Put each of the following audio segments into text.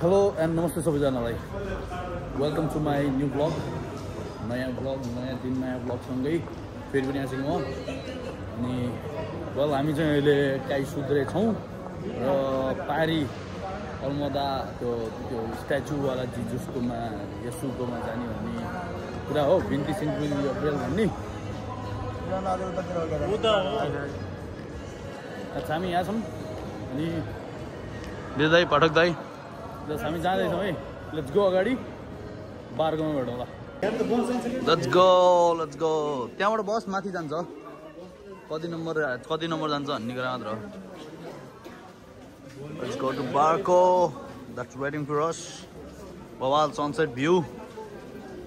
Hello and नमस्ते सबैजनालाई welcome to my new blog नयाँ दिन नयाँ ब्लगसँगै फेरि पनि आएको म अनि वेल हामी चाहिँ अहिले काई सुत्रे छौँ र पारी अलमदा त्यो स्ट्याचुवाला जिजसकोमा यसुकोमा जाने भन्ने कुरा हो बिन्ती सिन्कुल अप्रेल भन्ने अच्छा हामी यहाँ छौँ अनि दाई पाठक दाई जस हामी जाँदैछौँ है लेट्स गो अगाडि बारगाउँमा भेटौँला लेट्स गो त्यहाँबाट बस माथि जान्छ कति नम्बर जान्छ भन्ने कुरा मात्र हो लेट्स गो टु बारको द्याट्स वेटिङ फर अस बवाल सनसेट भ्यू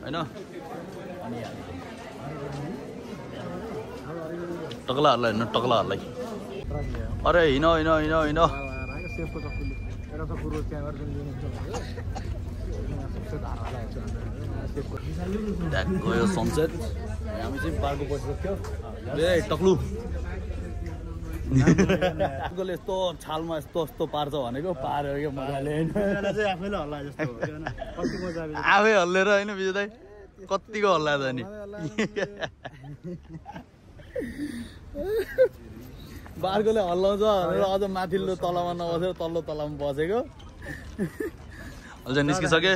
हैन अनि टक्लाहरूलाई हेर्नु टक्लाहरूलाई अरे हिँड गयो सनसेट हामी चाहिँ बारको बसिसक्यो ए टक्लु यस्तो छालमा यस्तो पार्छ भनेको पार्यो क्या मजाले आफै हल्लेर होइन विजय दाइ कतिको हल्ला त नि बारकोले हल्लाउँछ भनेर अझ माथिल्लो तलामा नबसेर तल्लो तलामा बसेको अझ निस्किसके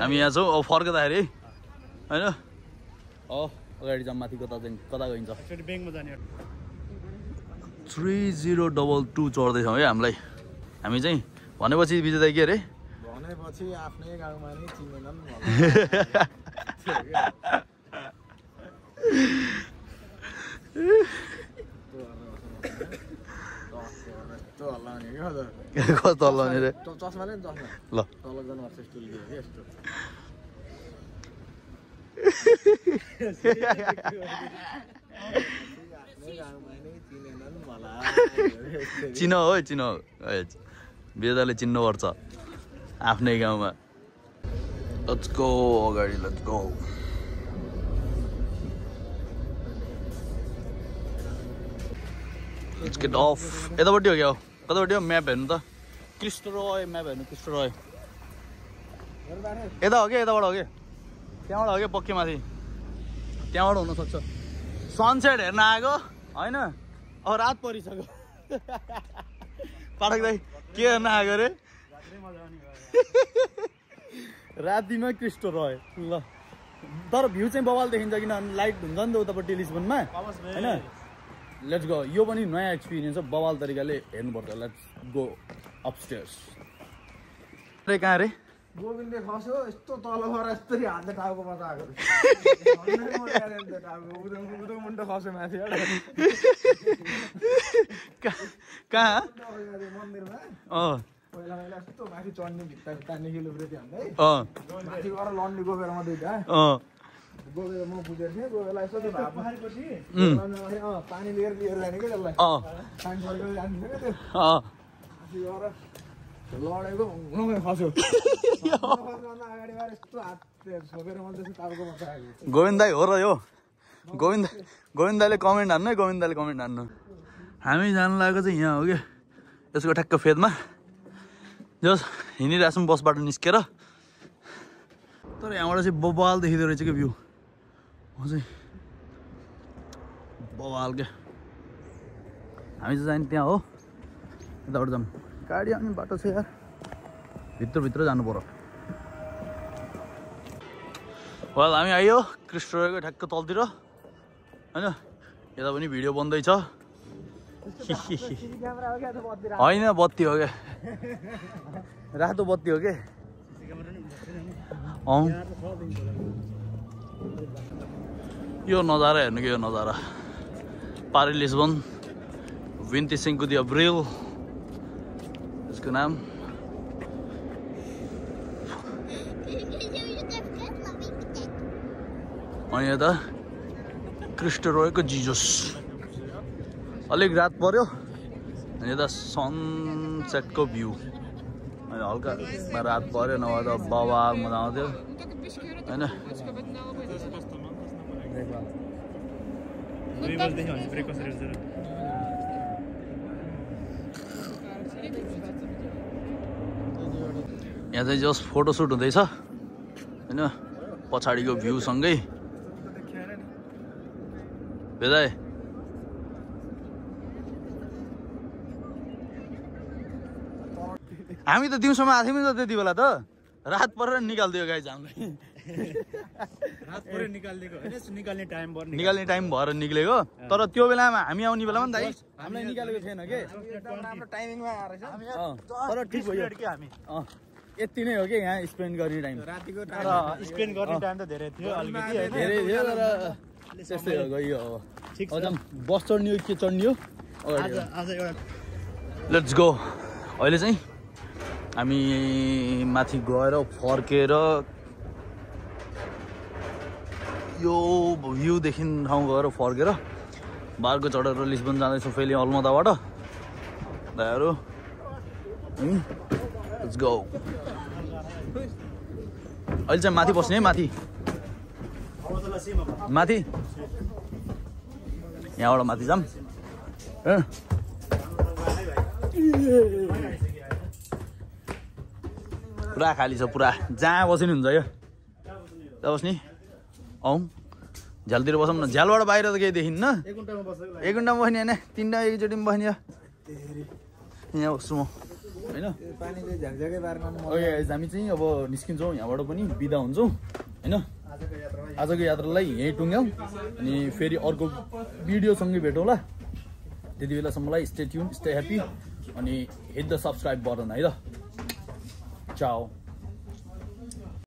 हामी यहाँ छौँ अब फर्कँदाखेरि होइन अगाडि जाऊँ माथि कता गइन्छ 3022 चढ्दैछौँ है हामीलाई हामी चाहिँ भनेपछि विजय दाइ के अरे भनेपछि आफ्नै गाउँमा नै चिनेनन् कस्तो हल्लाउने रे चस्मा ल चिन हो बेदाले चिन्नुपर्छ आफ्नै गाउँमा लेट्स गो अगाडि let's go let's get off यतापट्टि हो क्या कतापट्टि हो म्याप हेर्नु त क्रिस्टो रोय म्याप हेर्नु क्रिस्टो रोय यता हो क्या यताबाट हो क्या त्यहाँबाट हो क्या पक्कै माथि त्यहाँबाट हुनसक्छ सनसेट हेर्न आएको होइन अब रात परिसक्यो पाठक दाइ के हेर्न आएको रे रातिमा क्रिस्टो रोय ल तर भ्यू चाहिँ बवाल देखिन्छ किनभने लाइट हुन्छ नि त उतापट्टि लिस्बनमा होइन लेट्स गो यो पनि नयाँ एक्सपिरियन्स हो बवाल तरिकाले हेर्नुपर्छ लेट्स गो अपस्टेयर्स अरे कहाँ रे गोविन्दले खस्यो यस्तो तल भएर यस्तरी हातले टाउकोमा त आएको मुन्टो खस्यो माथि कहाँ मन्दिरमा अँ पहिला यस्तो माथि चढ्ने भित्ता निखेलो ब्रेती हान्दै अँ माथि गएर लन्डी गोबेरमा दुइटा अँ गोबेर म बुझेको थिएँ गोबेरलाई यसो पानी लिएर जाने क्या त्यसलाई पानी फर्केर जान्छ क्या त्यो माथि गएर लडेको खस्यो अगाडि गएर यस्तो हात छोपेर मात्रै टाउको बसाएको गोविन्द दाई हो र यो गोविन्द दाईले कमेन्ट हान्नु है गोविन्द दाईले कमेन्ट हान्नु हामी जानु लागेको चाहिँ यहाँ हो क्या यसको ठ्याक्क फेदमा जस हिँडिरहेको छौँ बसबाट निस्केर तर यहाँबाट चाहिँ बवाल देखिँदो रहेछ क्या भ्यू चाहिँ बवाल क्या हामी चाहिँ जाने त्यहाँ हो यताबाट जाऊँ गाडी आउने बाटो छ यार भित्र जानु पर्यो वेल हामी आयो क्रिस्टोको ठ्याक्क तलतिर होइन यता पनि भिडियो बन्दैछ होइन बत्ती हो क्या रातो बत्ती हो क्या यो नजारा हेर्नु कि यो नजारा पारी लिस्बन विन्ती सिन्कु दी अब्रिल यसको नाम अनि यता क्रिस्टो रोयको जिजस अलिक रात पर्यो अनि यता सनसेटको भ्यू अनि हल्का रात पर्यो नभए त बवाल मजा आउँथ्यो होइन यहाँ चाहिँ जस्ट फोटोसुट हुँदैछ होइन पछाडिको भ्यूसँगै बेदाइ हामी त दिउँसोमा आएको थियौँ नि त त्यति बेला त रात परेर निकालिदियो गाई हामीले निकाल्ने टाइम भएर निक्लेको तर त्यो बेलामा हामी आउने बेलामा दाइ हामीलाई निकालेको थिएन के तर ठिक भयो यति नै हो कि यहाँ स्पेन्ड गर्ने टाइम स्पेन्ड गर्ने टाइम त धेरै थियो धेरै थियो तर त्यस्तै हो गयो अब बस चढ्ने हो के चढ्ने हो लेट्स गो अहिले चाहिँ हामी माथि गएर फर्केर यो भ्यूदेखि ठाउँ गएर फर्केर बारको चढेर लिस्बन जाँदैछौँ फेरि अलमदाबाट दाइहरू लेट्स गो अहिले चाहिँ माथि बस्ने है माथि यहाँबाट माथि जाऊँ पुरा खाली छ पुरा जहाँ बस्नु हुन्छ यो त्यहाँ बस्ने आउँ झ्यालतिर बसौँ न झ्यालबाट बाहिर त केही देखिन्न एक घन्टामा बस्ने होइन 3 टा एकचोटि बस्ने यहाँ बस्छु म होइन हामी चाहिँ अब निस्किन्छौँ यहाँबाट पनि बिदा हुन्छौँ होइन आजको यात्रालाई यहीँ टुङ्ग्यौँ अनि फेरि अर्को भिडियोसँगै भेटौँला त्यति बेलासम्मलाई स्टे ट्युन स्टे ह्याप्पी अनि हिट द सब्सक्राइब बटन है त Ciao.